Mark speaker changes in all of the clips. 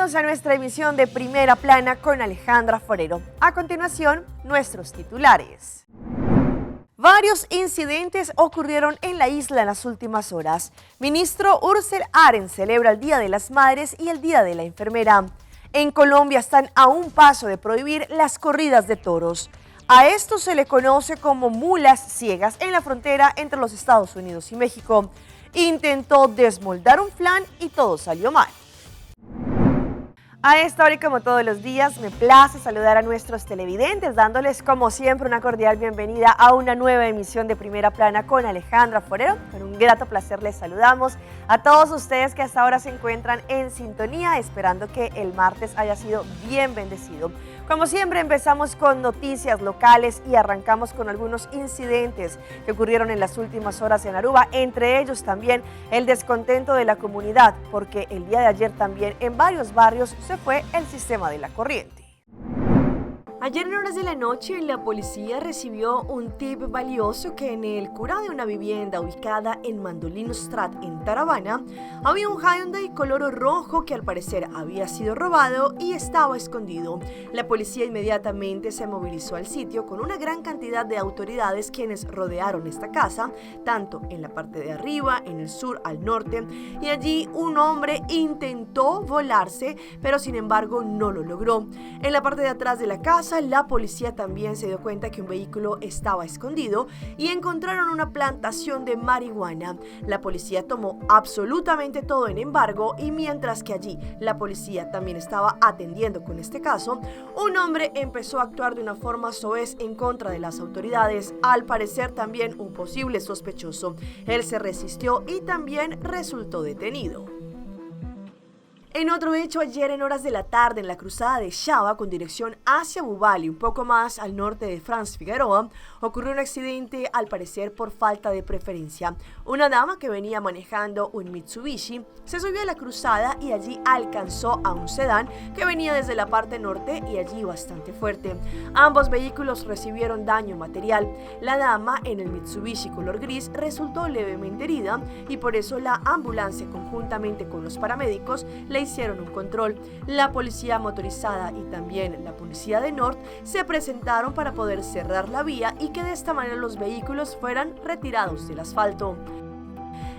Speaker 1: Bienvenidos a nuestra emisión de Primera Plana con Alejandra Forero. A continuación, nuestros titulares. Varios incidentes ocurrieron en la isla en las últimas horas. Ministro Ursel Arens celebra el Día de las Madres y el Día de la Enfermera. En Colombia están a un paso de prohibir las corridas de toros. A esto se le conoce como mulas ciegas en la frontera entre los Estados Unidos y México. Intentó desmoldar un flan y todo salió mal. A esta hora y como todos los días, me place saludar a nuestros televidentes, dándoles como siempre una cordial bienvenida a una nueva emisión de Primera Plana con Alejandra Forero. Con un grato placer les saludamos a todos ustedes que hasta ahora se encuentran en sintonía, esperando que el martes haya sido bien bendecido. Como siempre, empezamos con noticias locales y arrancamos con algunos incidentes que ocurrieron en las últimas horas en Aruba, entre ellos también el descontento de la comunidad, porque el día de ayer también en varios barrios se fue el sistema de la corriente. Ayer en horas de la noche la policía recibió un tip valioso que en el curado de una vivienda ubicada en Mandolino Strat en Taravana había un Hyundai color rojo que al parecer había sido robado y estaba escondido. La policía inmediatamente se movilizó al sitio con una gran cantidad de autoridades quienes rodearon esta casa, tanto en la parte de arriba, en el sur, al norte, y allí un hombre intentó volarse, pero sin embargo no lo logró. En la parte de atrás de la casa, la policía también se dio cuenta que un vehículo estaba escondido y encontraron una plantación de marihuana. La policía tomó absolutamente todo en embargo y mientras que allí la policía también estaba atendiendo con este caso, un hombre empezó a actuar de una forma soez en contra de las autoridades, al parecer también un posible sospechoso. Él se resistió y también resultó detenido. En otro hecho, ayer en horas de la tarde en la cruzada de Chava con dirección hacia Bubali, un poco más al norte de Franz Figueroa, ocurrió un accidente al parecer por falta de preferencia. Una dama que venía manejando un Mitsubishi se subió a la cruzada y allí alcanzó a un sedán que venía desde la parte norte y allí bastante fuerte. Ambos vehículos recibieron daño material. La dama en el Mitsubishi color gris resultó levemente herida y por eso la ambulancia conjuntamente con los paramédicos le hicieron un control. La policía motorizada y también la policía de Norte se presentaron para poder cerrar la vía y que de esta manera los vehículos fueran retirados del asfalto.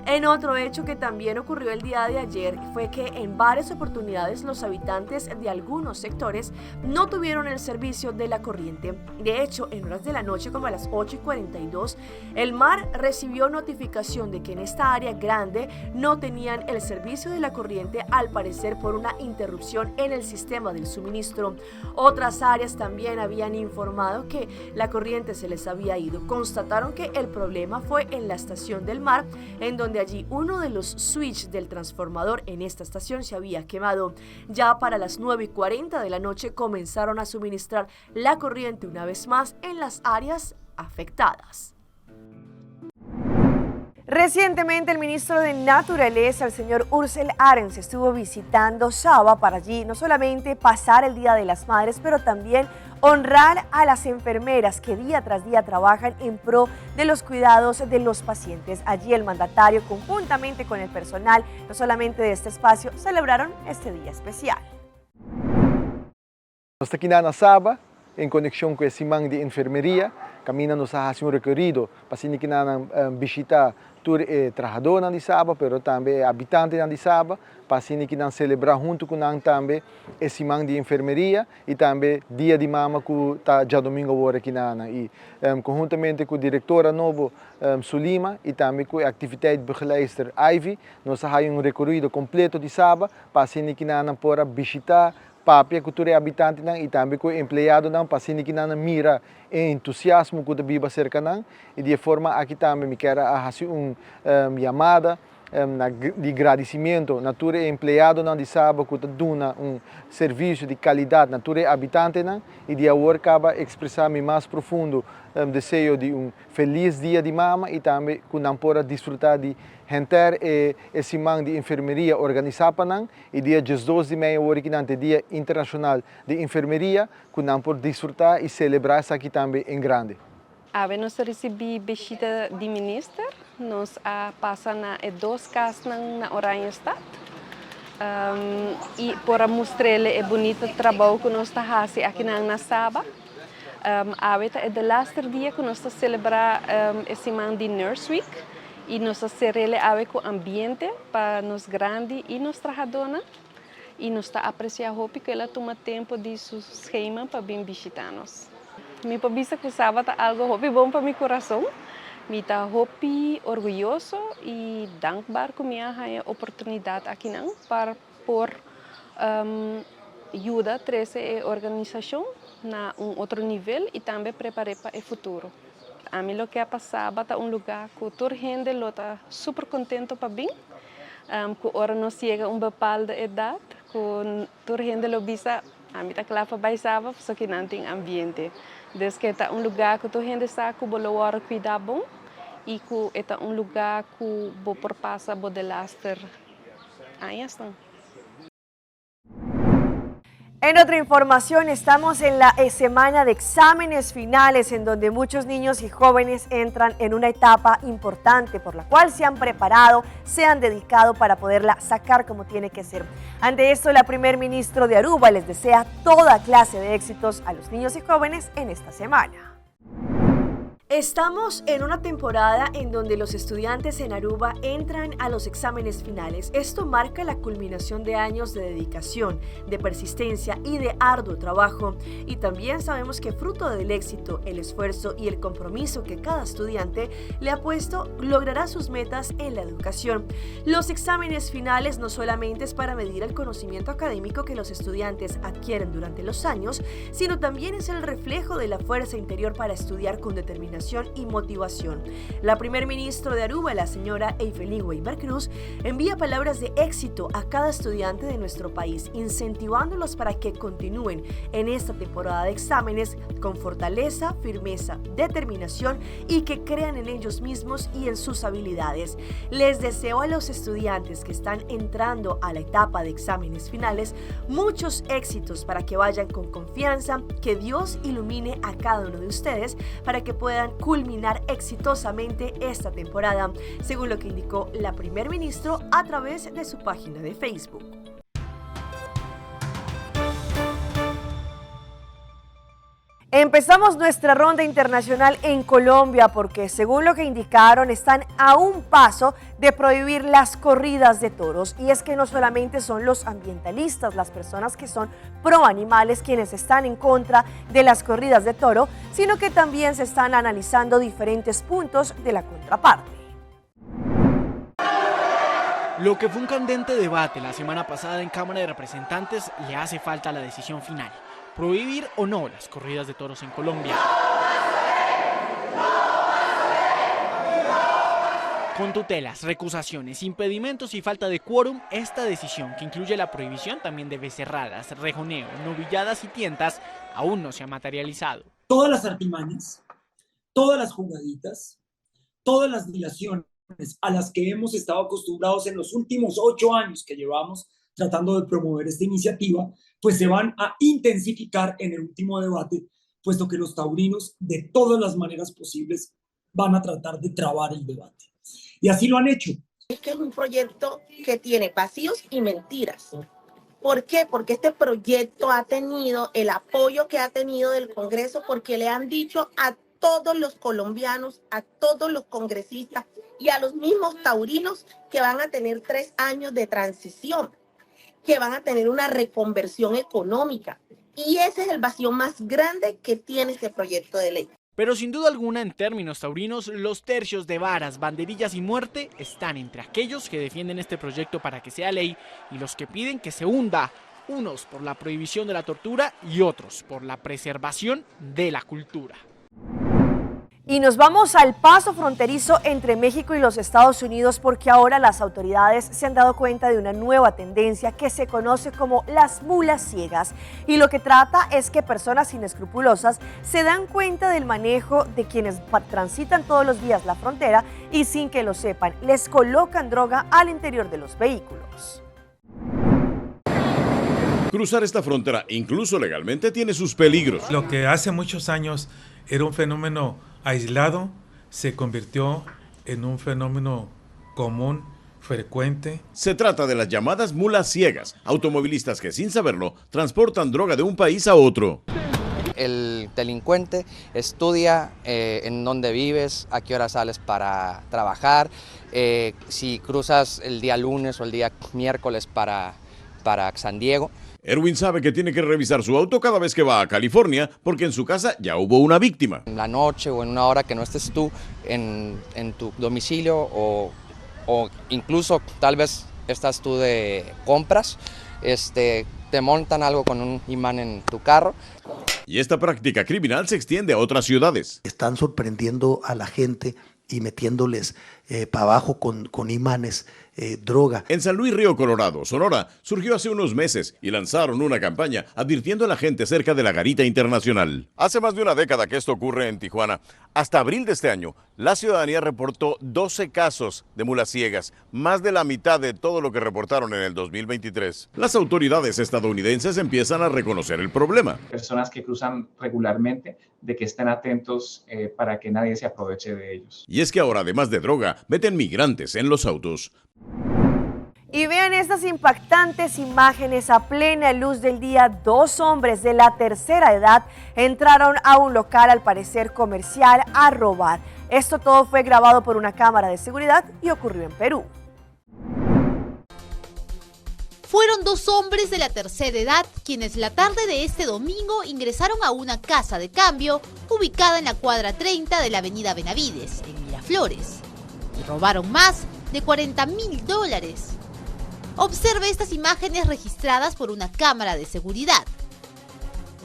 Speaker 1: En otro hecho que también ocurrió el día de ayer fue que en varias oportunidades los habitantes de algunos sectores no tuvieron el servicio de la corriente. De hecho, en horas de la noche como a las 8:42, el MAR recibió notificación de que en esta área grande no tenían el servicio de la corriente, al parecer por una interrupción en el sistema del suministro. Otras áreas también habían informado que la corriente se les había ido. Constataron que el problema fue en la estación del MAR, en donde allí uno de los switches del transformador en esta estación se había quemado. Ya para las 9:40 de la noche comenzaron a suministrar la corriente una vez más en las áreas afectadas. Recientemente el ministro de Naturaleza, el señor Ursel Arens, estuvo visitando Chava para allí no solamente pasar el Día de las Madres, pero también honrar a las enfermeras que día tras día trabajan en pro de los cuidados de los pacientes. Allí el mandatario, conjuntamente con el personal, no solamente de este espacio, celebraron este día especial.
Speaker 2: Nós aqui na Saba, em conexão com esse man de enfermeria, caminhamos a fazer um recorrido para que visitar todos os trabalhadores de Saba, mas também habitantes de Saba, para que celebrar junto com nós também esse man de enfermeria e também dia de mama que está já domingo agora aqui na e conjuntamente com a diretora novo Sulima e também com a atividade begeleider Ivy, nós fazemos um recorrido completo de Saba para que nós possamos visitar papia cultura habitante nang e também com empregado nang pasini que nang mira e entusiasmo que biba cerca nang e de forma aqui também me quero fazer chamada de agradecimento natura empregado nang de sábado que duna serviço de qualidade natura habitante nang e de agora acaba expressar mi mais profundo desejo de feliz dia de mama e também que nang pora desfrutar de Henter esse man de enfermeria organizada nang e dia 12 de maio hoje que nante dia internacional de enfermeria que nang por desfrutar e celebrar isso aqui também em grande.
Speaker 3: Nós recebemos visita de ministro, nós passamos em 2 casas na Oranjestad e para mostrarle o bonito trabalho que nós estamos fazendo aqui na Saba. Ahorita é o laatste dia que nós celebramos esse mês de Nurse Week e nós celebramos com o ambiente para nós grandes e nós trabalhadores e nós apreciamos que ela toma tempo de seu schema para vir visitar-nos. Me pensa que o sábado é algo bom para meu coração. Me está orgulhoso e dankbaar que me tenho a oportunidade aqui para por ajudar a organização na outro nível e também preparar para o futuro. A mim o que é passado é lugar que toda gente está super contente para vir, que agora nós chega a uma bepaalde idade, que toda gente lo bisa, a mim está claro para baixar, só que não tem ambiente. Dus que é lugar que toda gente sabe que vai cuidar bom e que é lugar que vai perpassa de laatste anos.
Speaker 1: En otra información, estamos en la semana de exámenes finales en donde muchos niños y jóvenes entran en una etapa importante por la cual se han preparado, se han dedicado para poderla sacar como tiene que ser. Ante esto, la primer ministro de Aruba les desea toda clase de éxitos a los niños y jóvenes en esta semana. Estamos en una temporada en donde los estudiantes en Aruba entran a los exámenes finales. Esto marca la culminación de años de dedicación, de persistencia y de arduo trabajo. Y también sabemos que fruto del éxito, el esfuerzo y el compromiso que cada estudiante le ha puesto, logrará sus metas en la educación. Los exámenes finales no solamente es para medir el conocimiento académico que los estudiantes adquieren durante los años, sino también es el reflejo de la fuerza interior para estudiar con determinación y motivación. La primer ministro de Aruba, la señora Eifelin Weber Cruz, envía palabras de éxito a cada estudiante de nuestro país, incentivándolos para que continúen en esta temporada de exámenes con fortaleza, firmeza, determinación y que crean en ellos mismos y en sus habilidades. Les deseo a los estudiantes que están entrando a la etapa de exámenes finales muchos éxitos para que vayan con confianza, que Dios ilumine a cada uno de ustedes para que puedan culminar exitosamente esta temporada, según lo que indicó la primer ministro a través de su página de Facebook. Empezamos nuestra ronda internacional en Colombia porque, según lo que indicaron, están a un paso de prohibir las corridas de toros. Y es que no solamente son los ambientalistas, las personas que son pro animales, quienes están en contra de las corridas de toro, sino que también se están analizando diferentes puntos de la contraparte.
Speaker 4: Lo que fue un candente debate la semana pasada en Cámara de Representantes le hace falta la decisión final. ¿Prohibir o no las corridas de toros en Colombia? Con tutelas, recusaciones, impedimentos y falta de quórum, esta decisión, que incluye la prohibición también de becerradas, rejoneo, novilladas y tientas, aún no se ha materializado.
Speaker 5: Todas las artimañas, todas las jugaditas, todas las dilaciones a las que hemos estado acostumbrados en los últimos 8 años que llevamos tratando de promover esta iniciativa, pues se van a intensificar en el último debate, puesto que los taurinos de todas las maneras posibles van a tratar de trabar el debate. Y así lo han hecho.
Speaker 6: Es que es un proyecto que tiene vacíos y mentiras. ¿Por qué? Porque este proyecto ha tenido el apoyo que ha tenido del Congreso, porque le han dicho a todos los colombianos, a todos los congresistas y a los mismos taurinos que van a tener 3 años de transición, que van a tener una reconversión económica. Y ese es el vacío más grande que tiene este proyecto de ley.
Speaker 4: Pero sin duda alguna, en términos taurinos, los tercios de varas, banderillas y muerte están entre aquellos que defienden este proyecto para que sea ley y los que piden que se hunda, unos por la prohibición de la tortura y otros por la preservación de la cultura.
Speaker 1: Y nos vamos al paso fronterizo entre México y los Estados Unidos porque ahora las autoridades se han dado cuenta de una nueva tendencia que se conoce como las mulas ciegas. Y lo que trata es que personas inescrupulosas se dan cuenta del manejo de quienes transitan todos los días la frontera y sin que lo sepan, les colocan droga al interior de los vehículos.
Speaker 7: Cruzar esta frontera, incluso legalmente, tiene sus peligros.
Speaker 8: Lo que hace muchos años era un fenómeno aislado, se convirtió en un fenómeno común, frecuente.
Speaker 7: Se trata de las llamadas mulas ciegas, automovilistas que sin saberlo transportan droga de un país a otro.
Speaker 9: El delincuente estudia en dónde vives, a qué hora sales para trabajar, si cruzas el día lunes o el día miércoles para San Diego.
Speaker 7: Erwin sabe que tiene que revisar su auto cada vez que va a California porque en su casa ya hubo una víctima.
Speaker 9: En la noche o en una hora que no estés tú en tu domicilio o incluso tal vez estás tú de compras, te montan algo con un imán en tu carro.
Speaker 7: Y esta práctica criminal se extiende a otras ciudades.
Speaker 10: Están sorprendiendo a la gente y metiéndoles para abajo con imanes droga.
Speaker 7: En San Luis Río Colorado, Sonora, surgió hace unos meses y lanzaron una campaña advirtiendo a la gente cerca de la garita internacional. Hace más de una década que esto ocurre en Tijuana. Hasta abril de este año, la ciudadanía reportó 12 casos de mulas ciegas, más de la mitad de todo lo que reportaron en el 2023. Las autoridades estadounidenses empiezan a reconocer el problema.
Speaker 11: Personas que cruzan regularmente, de que estén atentos para que nadie se aproveche de ellos.
Speaker 7: Y es que ahora, además de droga, meten migrantes en los autos.
Speaker 1: Y vean estas impactantes imágenes a plena luz del día. 2 hombres de la tercera edad entraron a un local, al parecer comercial, a robar. Esto todo fue grabado por una cámara de seguridad y ocurrió en Perú.
Speaker 12: Fueron 2 hombres de la tercera edad quienes la tarde de este domingo ingresaron a una casa de cambio ubicada en la cuadra 30 de la avenida Benavides, en Miraflores, y robaron más de $40.000. Observe estas imágenes registradas por una cámara de seguridad.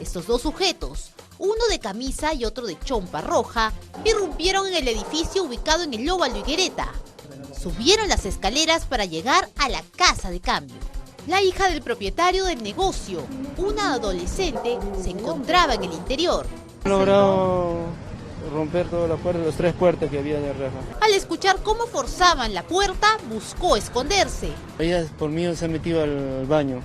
Speaker 12: Estos 2 sujetos, uno de camisa y otro de chompa roja, irrumpieron en el edificio ubicado en el Óvalo Higuereta. Subieron las escaleras para llegar a la casa de cambio. La hija del propietario del negocio, una adolescente, se encontraba en el interior.
Speaker 13: Logrado romper toda la puerta, las 3 puertas que había de reja.
Speaker 12: Al escuchar cómo forzaban la puerta, buscó esconderse.
Speaker 13: Ella por mí se ha metido al baño.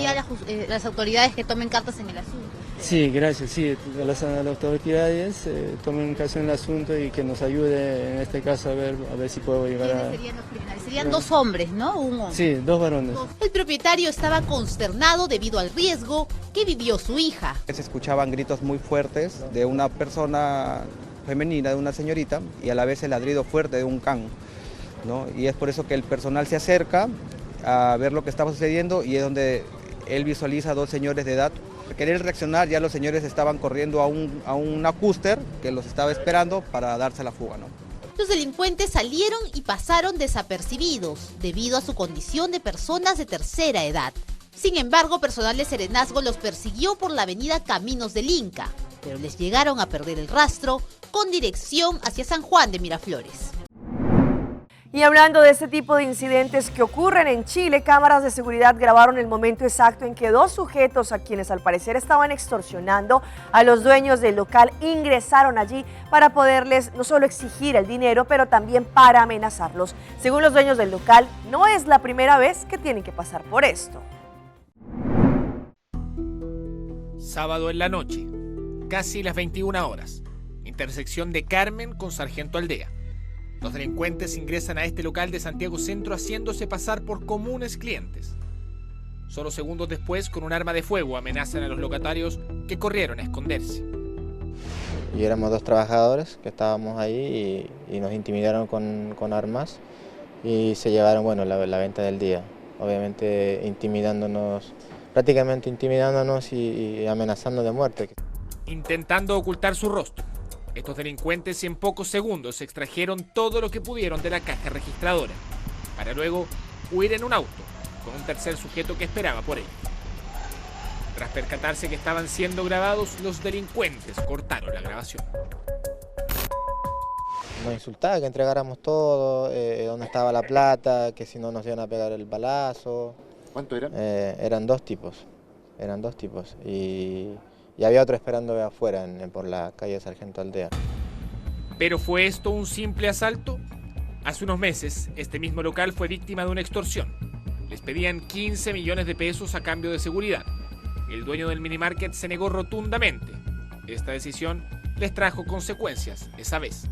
Speaker 12: ¿Y a las autoridades que tomen cartas en el asunto?
Speaker 13: Sí, gracias, sí, a las autoridades tomen caso en el asunto y que nos ayude en este caso a ver si puedo llegar a...
Speaker 12: ¿Quiénes serían los criminales? Serían 2 hombres, ¿no? Un hombre.
Speaker 13: Sí, 2 varones.
Speaker 12: El propietario estaba consternado debido al riesgo que vivió su hija.
Speaker 14: Se escuchaban gritos muy fuertes de una persona femenina, de una señorita, y a la vez el ladrido fuerte de un can, ¿no? Y es por eso que el personal se acerca a ver lo que estaba sucediendo y es donde él visualiza a 2 señores de edad. Al querer reaccionar, ya los señores estaban corriendo a un acúster que los estaba esperando para darse la fuga, ¿no?
Speaker 12: Los delincuentes salieron y pasaron desapercibidos debido a su condición de personas de tercera edad. Sin embargo, personal de Serenazgo los persiguió por la avenida Caminos del Inca, pero les llegaron a perder el rastro con dirección hacia San Juan de Miraflores.
Speaker 1: Y hablando de este tipo de incidentes que ocurren en Chile, cámaras de seguridad grabaron el momento exacto en que 2 sujetos, a quienes al parecer estaban extorsionando a los dueños del local, ingresaron allí para poderles no solo exigir el dinero, pero también para amenazarlos. Según los dueños del local, no es la primera vez que tienen que pasar por esto.
Speaker 4: Sábado en la noche, casi las 21 horas, intersección de Carmen con Sargento Aldea. Los delincuentes ingresan a este local de Santiago Centro haciéndose pasar por comunes clientes. Solo segundos después, con un arma de fuego, amenazan a los locatarios que corrieron a esconderse.
Speaker 15: Y éramos 2 trabajadores que estábamos ahí y nos intimidaron con armas y se llevaron, bueno, la venta del día. Obviamente prácticamente intimidándonos y amenazando de muerte.
Speaker 4: Intentando ocultar su rostro, estos delincuentes en pocos segundos extrajeron todo lo que pudieron de la caja registradora, para luego huir en un auto con un tercer sujeto que esperaba por ellos. Tras percatarse que estaban siendo grabados, los delincuentes cortaron la grabación.
Speaker 15: Nos insultaba que entregáramos todo, dónde estaba la plata, que si no nos iban a pegar el balazo.
Speaker 16: ¿Cuántos eran?
Speaker 15: Eran 2 tipos, y había otro esperando afuera por la calle Sargento Aldea.
Speaker 4: ¿Pero fue esto un simple asalto? Hace unos meses, este mismo local fue víctima de una extorsión. Les pedían 15 millones de pesos a cambio de seguridad. El dueño del minimarket se negó rotundamente. Esta decisión les trajo consecuencias esa vez.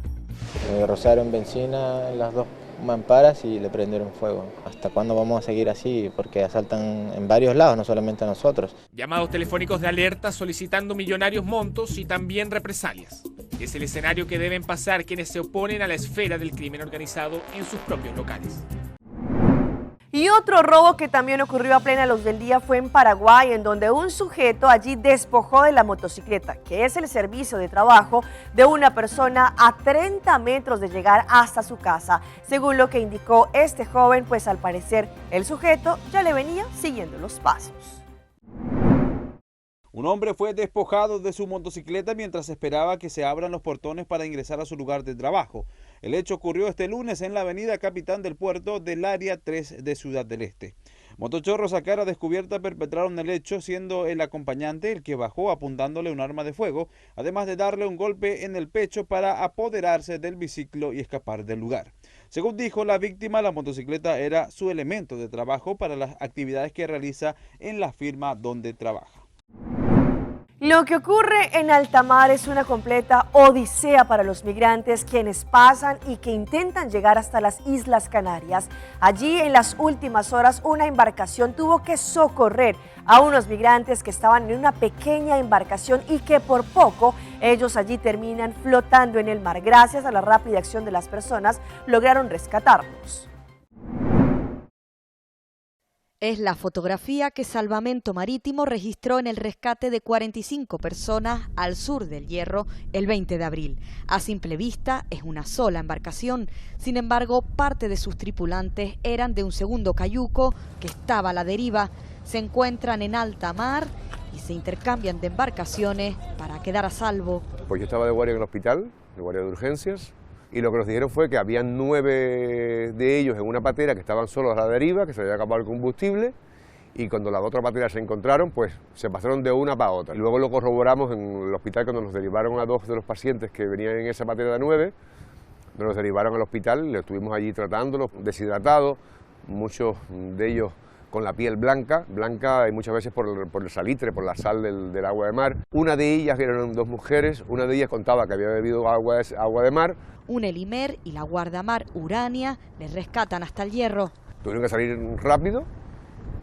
Speaker 15: Rociaron benzina en las dos mamparas y le prendieron fuego. ¿Hasta cuándo vamos a seguir así? Porque asaltan en varios lados, no solamente a nosotros.
Speaker 16: Llamados telefónicos de alerta solicitando millonarios montos y también represalias. Es el escenario que deben pasar quienes se oponen a la esfera del crimen organizado en sus propios locales.
Speaker 1: Y otro robo que también ocurrió a plena luz del día fue en Paraguay, en donde un sujeto allí despojó de la motocicleta, que es el servicio de trabajo de una persona, a 30 metros de llegar hasta su casa. Según lo que indicó este joven, pues al parecer el sujeto ya le venía siguiendo los pasos.
Speaker 17: Un hombre fue despojado de su motocicleta mientras esperaba que se abran los portones para ingresar a su lugar de trabajo. El hecho ocurrió este lunes en la avenida Capitán del Puerto del área 3 de Ciudad del Este. Motochorros a cara descubierta perpetraron el hecho, siendo el acompañante el que bajó apuntándole un arma de fuego, además de darle un golpe en el pecho para apoderarse del biciclo y escapar del lugar. Según dijo la víctima, la motocicleta era su elemento de trabajo para las actividades que realiza en la firma donde trabaja.
Speaker 1: Lo que ocurre en alta mar es una completa odisea para los migrantes, quienes pasan y que intentan llegar hasta las Islas Canarias. Allí, en las últimas horas, una embarcación tuvo que socorrer a unos migrantes que estaban en una pequeña embarcación y que por poco ellos allí terminan flotando en el mar. Gracias a la rápida acción de las personas, lograron rescatarlos.
Speaker 18: Es la fotografía que Salvamento Marítimo registró en el rescate de 45 personas al sur del Hierro el 20 de abril. A simple vista es una sola embarcación, sin embargo parte de sus tripulantes eran de un segundo cayuco que estaba a la deriva. Se encuentran en alta mar y se intercambian de embarcaciones para quedar a salvo.
Speaker 19: Pues yo estaba de guardia en el hospital, de guardia de urgencias, y lo que nos dijeron fue que habían 9 de ellos en una patera que estaban solos a la deriva, que se había acabado el combustible, y cuando las otras pateras se encontraron, pues se pasaron de una para otra. Luego lo corroboramos en el hospital cuando nos derivaron a 2 de los pacientes que venían en esa patera de 9, nos derivaron al hospital, le estuvimos allí tratándolos, deshidratados, muchos de ellos con la piel blanca y muchas veces por el salitre, por la sal del agua de mar. Una de ellas, que eran 2 mujeres, una de ellas contaba que había bebido agua de mar.
Speaker 18: Un Helimer y la guardamar Urania les rescatan hasta el Hierro.
Speaker 19: Tuvieron que salir rápido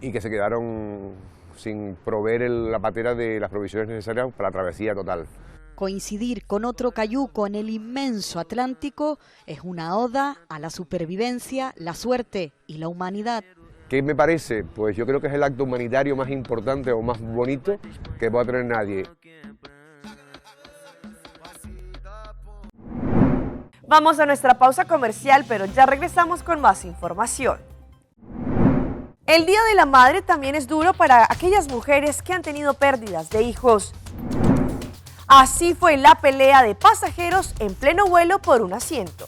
Speaker 19: y que se quedaron sin proveer la patera de las provisiones necesarias para la travesía total.
Speaker 18: Coincidir con otro cayuco en el inmenso Atlántico es una oda a la supervivencia, la suerte y la humanidad.
Speaker 19: ¿Qué me parece? Pues yo creo que es el acto humanitario más importante o más bonito que pueda tener nadie.
Speaker 1: Vamos a nuestra pausa comercial, pero ya regresamos con más información. El Día de la Madre también es duro para aquellas mujeres que han tenido pérdidas de hijos. Así fue la pelea de pasajeros en pleno vuelo por un asiento.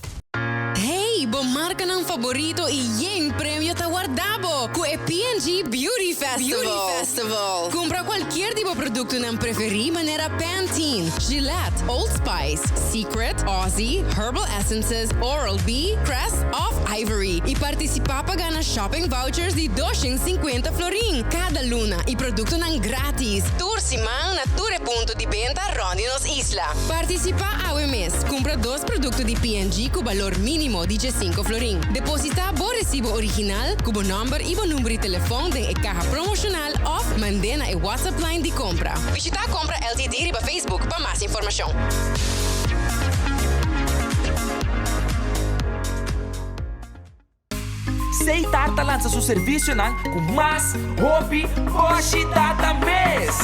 Speaker 20: Hey, bom marca ng favorito e yung premio te guardabo com a P&G Beauty Festival. Compra cualquier tipo de producto ng preferi manera Pantene, Gillette, Old Spice, Secret, Aussie, Herbal Essences, Oral-B, Crest of Ivory. E participa pa gana shopping vouchers de 250 florin cada luna e producto ng gratis. Tursimang na ture punto de venta Rondi nos Isla. Participa ao mes. Compra 2 produtos de P&G com valor mínimo de 5 florin. Deposita bo recibo original, cubo number e bo número de telefone de caja promocional of mandena e WhatsApp line de compra. Visita Compra LTD riba Facebook para mais informação.
Speaker 21: Seitarta lança seu serviço com mais hobby, hoje data mês.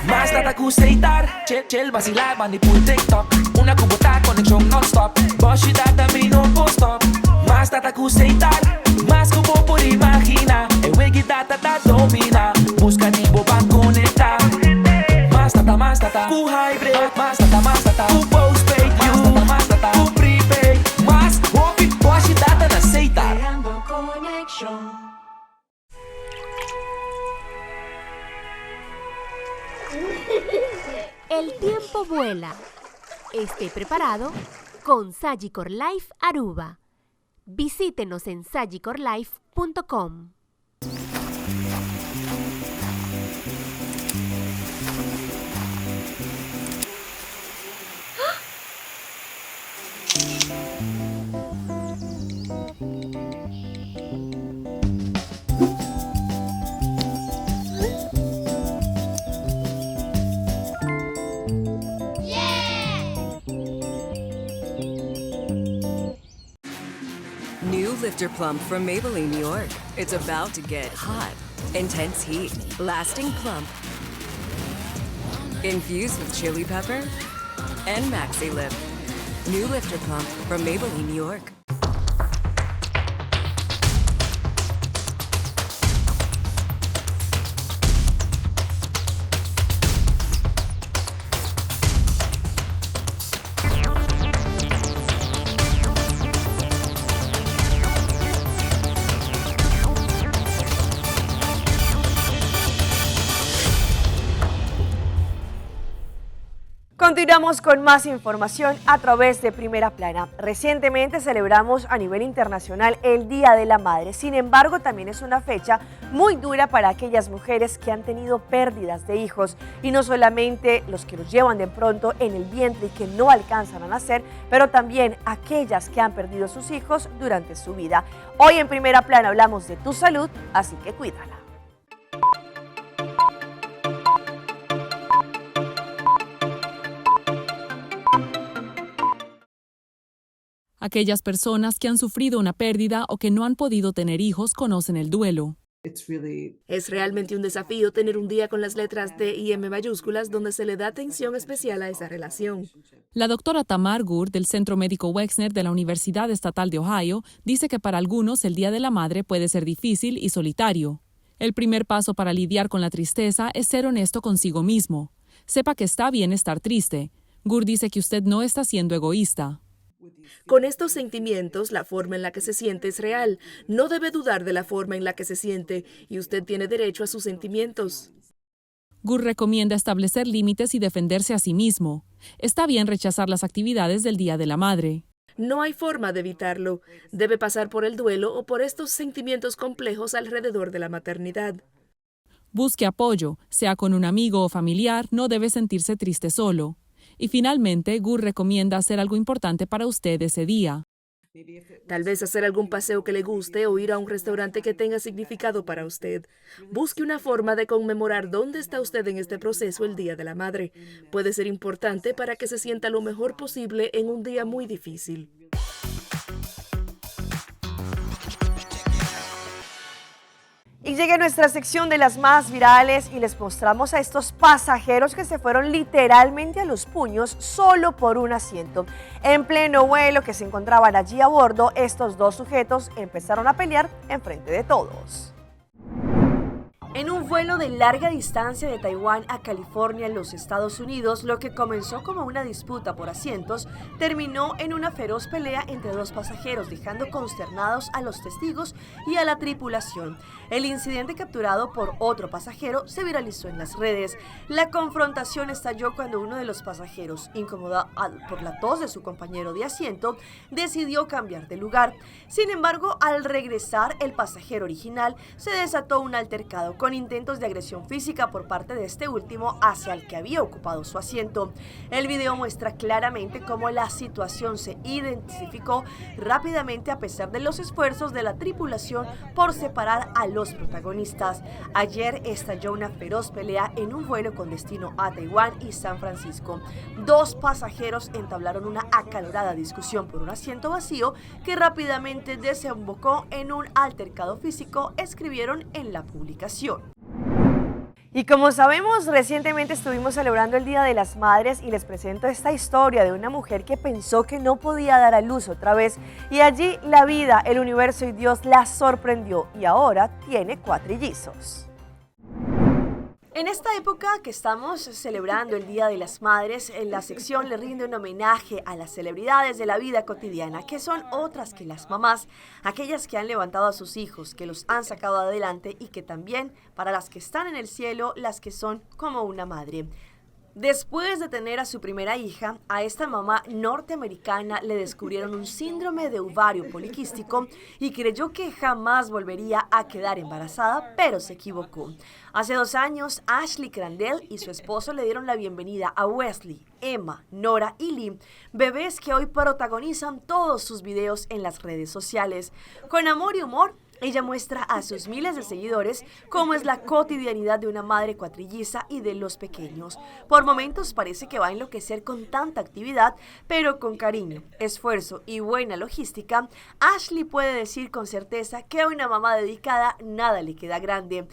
Speaker 21: Mais data com Seitar, chill vacilar, manipul TikTok. Una kubota connection non-stop, hoje data me no post-stop. Mais data com Seitar, mais kubo por imagina. E wegi data da domina, busca tipo para conectar. Mais data, com hybrid. Mais data, com postpaid. Mais data, com prepaid. Mais hobby, hoje data na Seitar.
Speaker 22: El tiempo vuela. Esté preparado con Sagicor Life Aruba. Visítenos en sagicorlife.com.
Speaker 2: New Lifter Plump from Maybelline, New York. It's about to get hot. Intense heat, lasting plump. Infused with chili pepper and Maxi Lip. New Lifter Plump from Maybelline, New York.
Speaker 1: Continuamos con más información a través de Primera Plana. Recientemente celebramos a nivel internacional el Día de la Madre. Sin embargo, también es una fecha muy dura para aquellas mujeres que han tenido pérdidas de hijos. Y no solamente los que los llevan de pronto en el vientre y que no alcanzan a nacer, pero también aquellas que han perdido sus hijos durante su vida. Hoy en Primera Plana hablamos de tu salud, así que cuídala.
Speaker 3: Aquellas personas que han sufrido una pérdida o que no han podido tener hijos conocen el duelo.
Speaker 23: Es realmente un desafío tener un día con las letras D y M mayúsculas donde se le da atención especial a esa relación.
Speaker 3: La doctora Tamar Gur del Centro Médico Wexner de la Universidad Estatal de Ohio dice que para algunos el Día de la Madre puede ser difícil y solitario. El primer paso para lidiar con la tristeza es ser honesto consigo mismo. Sepa que está bien estar triste. Gur dice que usted no está siendo egoísta.
Speaker 23: Con estos sentimientos, la forma en la que se siente es real. No debe dudar de la forma en la que se siente y usted tiene derecho a sus sentimientos.
Speaker 3: Gur recomienda establecer límites y defenderse a sí mismo. Está bien rechazar las actividades del Día de la Madre.
Speaker 23: No hay forma de evitarlo. Debe pasar por el duelo o por estos sentimientos complejos alrededor de la maternidad.
Speaker 3: Busque apoyo, sea con un amigo o familiar, no debe sentirse triste solo. Y finalmente, Gur recomienda hacer algo importante para usted ese día.
Speaker 23: Tal vez hacer algún paseo que le guste o ir a un restaurante que tenga significado para usted. Busque una forma de conmemorar dónde está usted en este proceso el Día de la Madre. Puede ser importante para que se sienta lo mejor posible en un día muy difícil.
Speaker 1: Y llega nuestra sección de las más virales y les mostramos a estos pasajeros que se fueron literalmente a los puños solo por un asiento. En pleno vuelo que se encontraban allí a bordo, estos dos sujetos empezaron a pelear enfrente de todos. En un vuelo de larga distancia de Taiwán a California en los Estados Unidos, lo que comenzó como una disputa por asientos terminó en una feroz pelea entre dos pasajeros, dejando consternados a los testigos y a la tripulación. El incidente capturado por otro pasajero se viralizó en las redes. La confrontación estalló cuando uno de los pasajeros, incomodado por la tos de su compañero de asiento, decidió cambiar de lugar. Sin embargo, al regresar el pasajero original, se desató un altercado con intentos de agresión física por parte de este último hacia el que había ocupado su asiento. El video muestra claramente cómo la situación se intensificó rápidamente a pesar de los esfuerzos de la tripulación por separar a los protagonistas. Ayer estalló una feroz pelea en un vuelo con destino a Taiwán y San Francisco. Dos pasajeros entablaron una acalorada discusión por un asiento vacío que rápidamente desembocó en un altercado físico, escribieron en la publicación. Y como sabemos, recientemente estuvimos celebrando el Día de las Madres y les presento esta historia de una mujer que pensó que no podía dar a luz otra vez y allí la vida, el universo y Dios la sorprendió y ahora tiene cuatrillizos. En esta época que estamos celebrando el Día de las Madres, en la sección le rinde un homenaje a las celebridades de la vida cotidiana, que son otras que las mamás, aquellas que han levantado a sus hijos, que los han sacado adelante y que también, para las que están en el cielo, las que son como una madre. Después de tener a su primera hija, a esta mamá norteamericana le descubrieron un síndrome de ovario poliquístico y creyó que jamás volvería a quedar embarazada, pero se equivocó. Hace 2 años, Ashley Crandell y su esposo le dieron la bienvenida a Wesley, Emma, Nora y Lee, bebés que hoy protagonizan todos sus videos en las redes sociales. Con amor y humor, ella muestra a sus miles de seguidores cómo es la cotidianidad de una madre cuatrilliza y de los pequeños. Por momentos parece que va a enloquecer con tanta actividad, pero con cariño, esfuerzo y buena logística, Ashley puede decir con certeza que a una mamá dedicada nada le queda grande.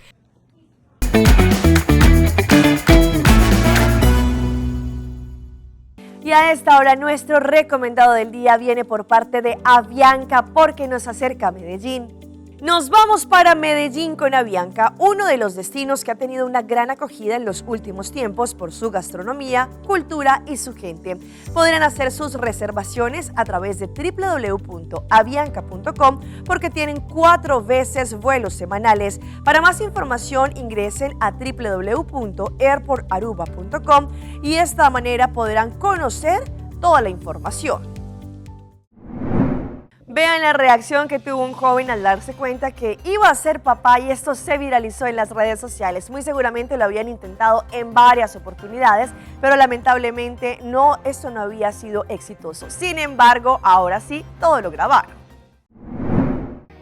Speaker 1: Y a esta hora nuestro recomendado del día viene por parte de Avianca porque nos acerca a Medellín. Nos vamos para Medellín con Avianca, uno de los destinos que ha tenido una gran acogida en los últimos tiempos por su gastronomía, cultura y su gente. Podrán hacer sus reservaciones a través de www.avianca.com porque tienen 4 veces vuelos semanales. Para más información ingresen a www.airportaruba.com y de esta manera podrán conocer toda la información. Vean la reacción que tuvo un joven al darse cuenta que iba a ser papá y esto se viralizó en las redes sociales. Muy seguramente lo habían intentado en varias oportunidades, pero lamentablemente esto no había sido exitoso. Sin embargo, ahora sí, todo lo grabaron.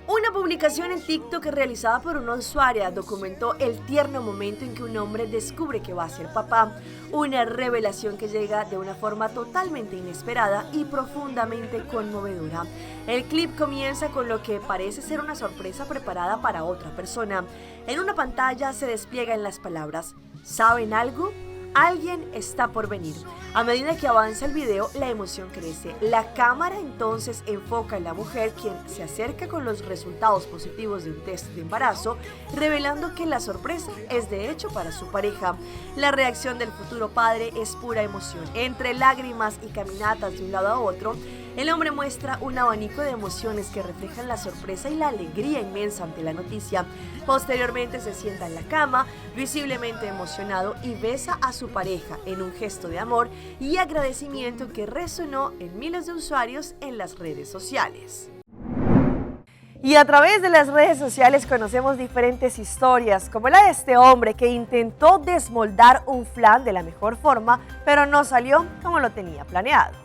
Speaker 1: Una publicación en TikTok realizada por una usuaria documentó el tierno momento en que un hombre descubre que va a ser papá, una revelación que llega de una forma totalmente inesperada y profundamente conmovedora. El clip comienza con lo que parece ser una sorpresa preparada para otra persona. En una pantalla se despliegan las palabras: ¿saben algo? Alguien está por venir. A medida que avanza el video, la emoción crece. La cámara entonces enfoca en la mujer, quien se acerca con los resultados positivos de un test de embarazo, revelando que la sorpresa es de hecho para su pareja. La reacción del futuro padre es pura emoción. Entre lágrimas y caminatas de un lado a otro, el hombre muestra un abanico de emociones que reflejan la sorpresa y la alegría inmensa ante la noticia. Posteriormente se sienta en la cama, visiblemente emocionado, y besa a su pareja en un gesto de amor y agradecimiento que resonó en miles de usuarios en las redes sociales. Y a través de las redes sociales conocemos diferentes historias, como la de este hombre que intentó desmoldar un flan de la mejor forma, pero no salió como lo tenía planeado.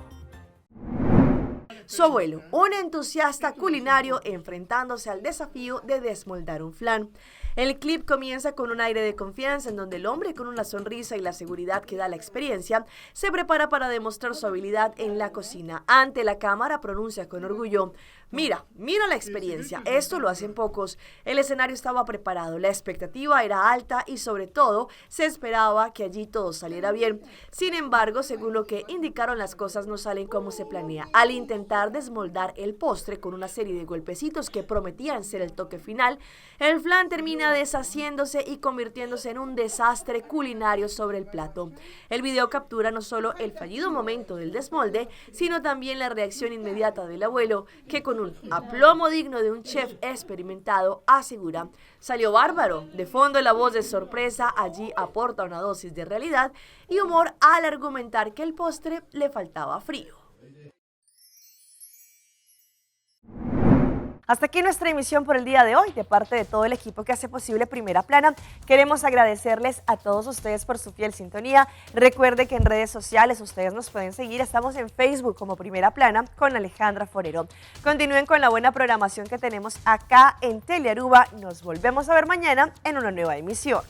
Speaker 1: Su abuelo, un entusiasta culinario, enfrentándose al desafío de desmoldar un flan. El clip comienza con un aire de confianza en donde el hombre, con una sonrisa y la seguridad que da la experiencia, se prepara para demostrar su habilidad en la cocina. Ante la cámara pronuncia con orgullo: mira la experiencia, esto lo hacen pocos. El escenario estaba preparado, la expectativa era alta y sobre todo se esperaba que allí todo saliera bien. Sin embargo, según lo que indicaron, las cosas no salen como se planea. Al intentar desmoldar el postre con una serie de golpecitos que prometían ser el toque final, el flan termina deshaciéndose y convirtiéndose en un desastre culinario sobre el plato. El video captura no solo el fallido momento del desmolde, sino también la reacción inmediata del abuelo, que con un aplomo digno de un chef experimentado asegura: salió bárbaro. De fondo, la voz de sorpresa allí aporta una dosis de realidad y humor al argumentar que el postre le faltaba frío. Hasta aquí nuestra emisión por el día de hoy. De parte de todo el equipo que hace posible Primera Plana, queremos agradecerles a todos ustedes por su fiel sintonía. Recuerde que en redes sociales ustedes nos pueden seguir. Estamos en Facebook como Primera Plana con Alejandra Forero. Continúen con la buena programación que tenemos acá en Telearuba. Nos volvemos a ver mañana en una nueva emisión.